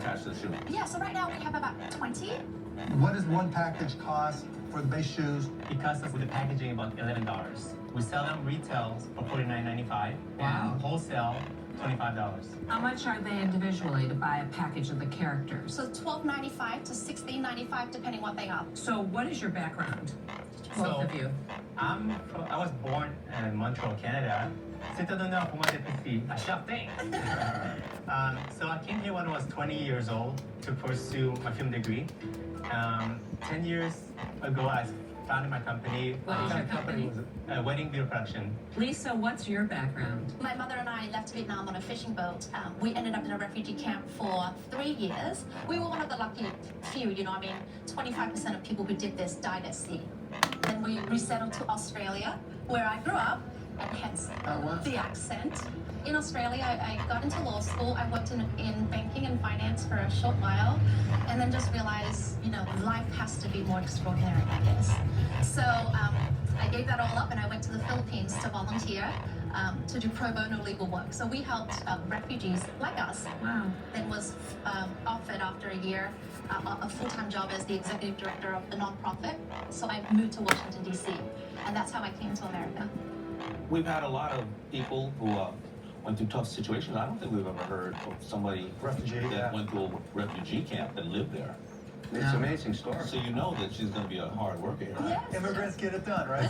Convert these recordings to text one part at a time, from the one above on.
attached to the shoe? Yeah, so right now we have about 20. What does one package cost for the base shoes? It costs us with the packaging about $11. We sell them retail for $49.95. Wow. And wholesale, $25. How much are they individually to buy a package of the characters? So $12.95 to $16.95 depending what they are. So what is your background? Both of you. I was born in Montreal, Canada. C'est étonnant pour moi d'être ici, à Châtaigne. So I came here when I was 20 years old to pursue my film degree. 10 years ago, I founded my company. What is your company? Wedding Video Production. Lisa, what's your background? My mother and I left Vietnam on a fishing boat. We ended up in a refugee camp for 3 years. We were one of the lucky few, 25% of people who did this died at sea. Then we resettled to Australia, where I grew up, and hence the accent. In Australia, I got into law school. I worked in banking and finance for a short while, and then just realized, life has to be more extraordinary, I guess. So I gave that all up, and I went to the Philippines to volunteer to do pro bono legal work. So we helped refugees like us. Wow. Then was offered after a year a full-time job as the executive director of the nonprofit. So I moved to Washington, D.C., and that's how I came to America. We've had a lot of people who went through tough situations. I don't think we've ever heard of somebody Refugee, that yeah. went through a refugee camp and lived there. It's an amazing story. So you know that she's going to be a hard worker here. Yes. Immigrants get it done, right?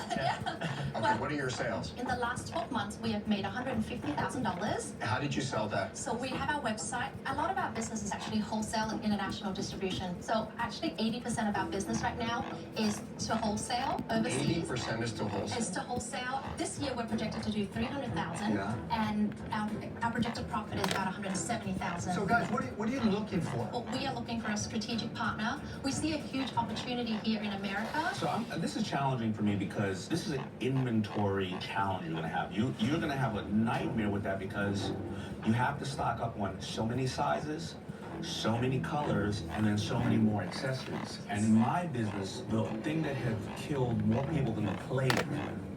Okay, what are your sales? In the last 12 months, we have made $150,000. How did you sell that? So we have our website. A lot of our business is actually wholesale and international distribution. So actually 80% of our business right now is to wholesale overseas. 80% is to wholesale. Is to wholesale. This year we're projected to do 300,000, Yeah. and our projected profit is about 170,000. So guys, what are you looking for? Well, we are looking for a strategic partner. We see a huge opportunity here in America. So this is challenging for me because this is an inventory challenge you're going to have. You're going to have a nightmare with that because you have to stock up on so many sizes, so many colors, and then so many more accessories. And in my business, the thing that has killed more people than the plague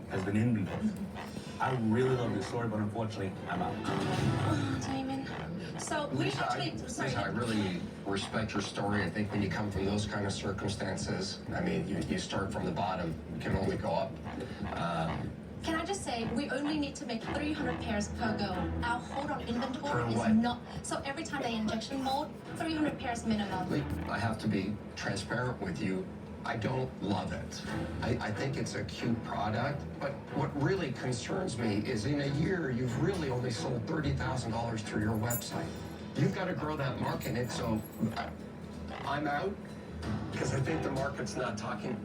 has been inventory. I really love this story, but unfortunately, I'm out. Damon. So we Lisa, actually, I really respect your story. I think when you come from those kind of circumstances, you start from the bottom, you can only go up. Can I just say, we only need to make 300 pairs per go. Our hold on inventory Per is what? not, so every time they injection mold, 300 pairs minimum. I have to be transparent with you. I don't love it. I think it's a cute product, but what really concerns me is in a year, you've really only sold $30,000 through your website. You've got to grow that market, and so I'm out because I think the market's not talking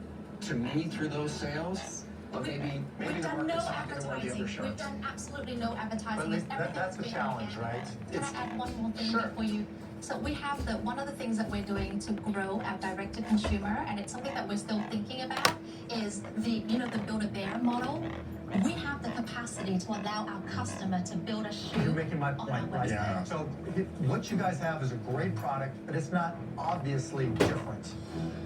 to me through those sales. But maybe We've the done no market's talking to one of the other advertising. We've sharks. done absolutely no advertising. But It's everything that's a been challenge, organic. right? Can I add one more thing Sure. before you? So we have one of the things that we're doing to grow our direct to consumer, and it's something that we're still thinking about, is the Build-A-Bear model. We have the capacity to allow our customer to build a shoe. You're making my on our point, right? website. So what you guys have is a great product, but it's not obviously different.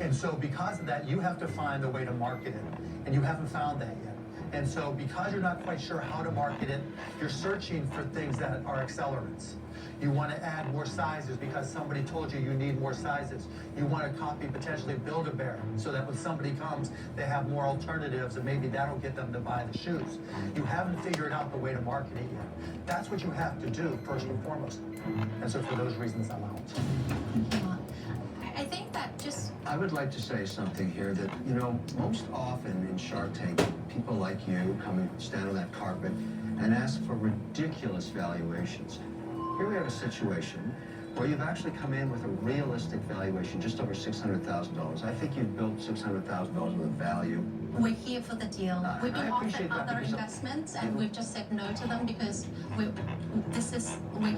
And so because of that, you have to find a way to market it, and you haven't found that yet. And so because you're not quite sure how to market it, you're searching for things that are accelerants. You want to add more sizes because somebody told you need more sizes. You want to copy potentially Build-A-Bear so that when somebody comes, they have more alternatives and maybe that'll get them to buy the shoes. You haven't figured out the way to market it yet. That's what you have to do first and foremost. And so for those reasons, I'm out. I think that just I would like to say something here that, most often in Shark Tank, people like you come and stand on that carpet and ask for ridiculous valuations. Here we have a situation where you've actually come in with a realistic valuation, just over $600,000. I think you've built $600,000 worth of value. we're here for the deal. We've been I offered appreciate that other because investments, and we've just said no to them because we're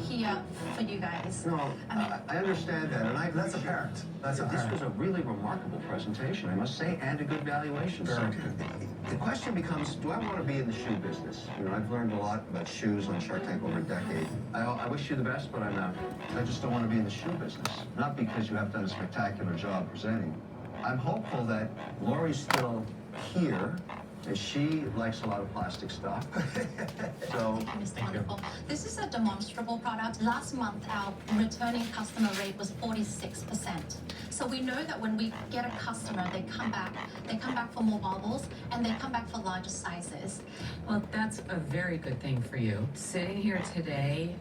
here for you guys. No, I mean- I understand that, and That's apparent. That's This apparent. was a really remarkable presentation, I must say, and a good valuation. So the question becomes, do I want to be in the shoe business? I've learned a lot about shoes on Shark Tank over a decade. I wish you the best, but I'm not. I just don't want to be in the shoe business. Not because you have done a spectacular job presenting. I'm hopeful that Lori's still here And she likes a lot of plastic stuff. So, Thank you, Mr. Wonderful. This is a demonstrable product. Last month, our returning customer rate was 46%. So we know that when we get a customer, they come back for more bubbles, and they come back for larger sizes. Well, that's a very good thing for you. Sitting here today,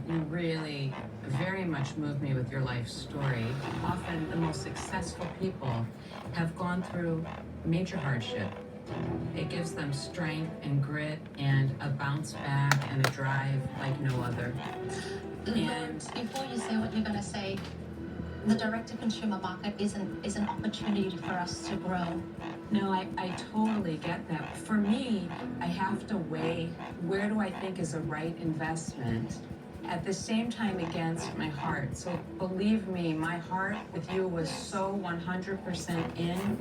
you really very much moved me with your life story. Often the most successful people have gone through major hardship. It gives them strength and grit and a bounce back and a drive like no other. And Before you say what you're going to say, the direct-to-consumer market is an opportunity for us to grow. no, I totally get that. For me, I have to weigh where do I think is a right investment at the same time against my heart. So believe me, my heart with you was so 100% in,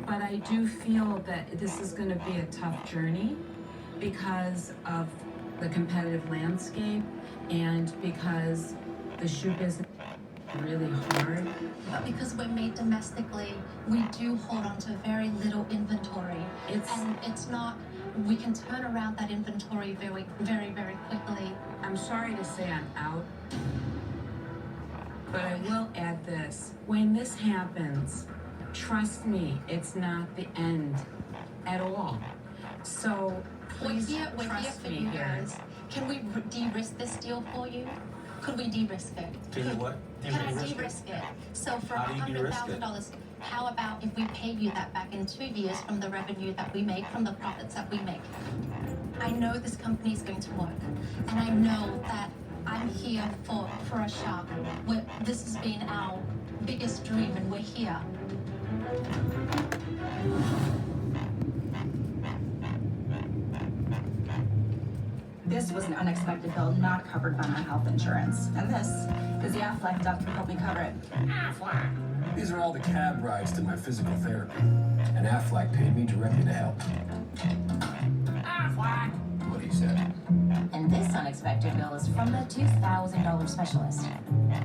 but I do feel that this is going to be a tough journey because of the competitive landscape and because the shoe business is really hard. But because we're made domestically, we do hold on to very little inventory. It's not, we can turn around that inventory very, very, very quickly. I'm sorry to say I'm out, but I will add this. When this happens, trust me, it's not the end at all. So please We're here trust for me you here. guys. Can we de-risk this deal for you? Could we de-risk it? Can you what? Can I de-risk it? So for How do you de-risk it? $100,000, how about if we pay you that back in 2 years from the revenue that we make, from the profits that we make? I know this company is going to work, and I know that I'm here for a shot. This has been our biggest dream, and we're here. This was an unexpected bill not covered by my health insurance. And this is the Aflac deductible to help me cover it. Aflac. These are all the cab rides to my physical therapy. And Aflac paid me directly to help. Aflac. What he said. And this unexpected bill is from the $2,000 specialist.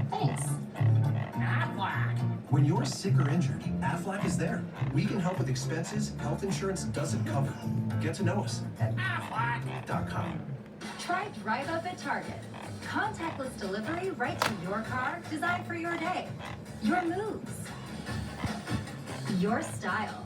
Thanks. Aflac. When you're sick or injured, Aflac is there. We can help with expenses health insurance doesn't cover. Get to know us at Aflac.com. Try Drive Up at Target. Contactless delivery right to your car, designed for your day. Your moves. Your style.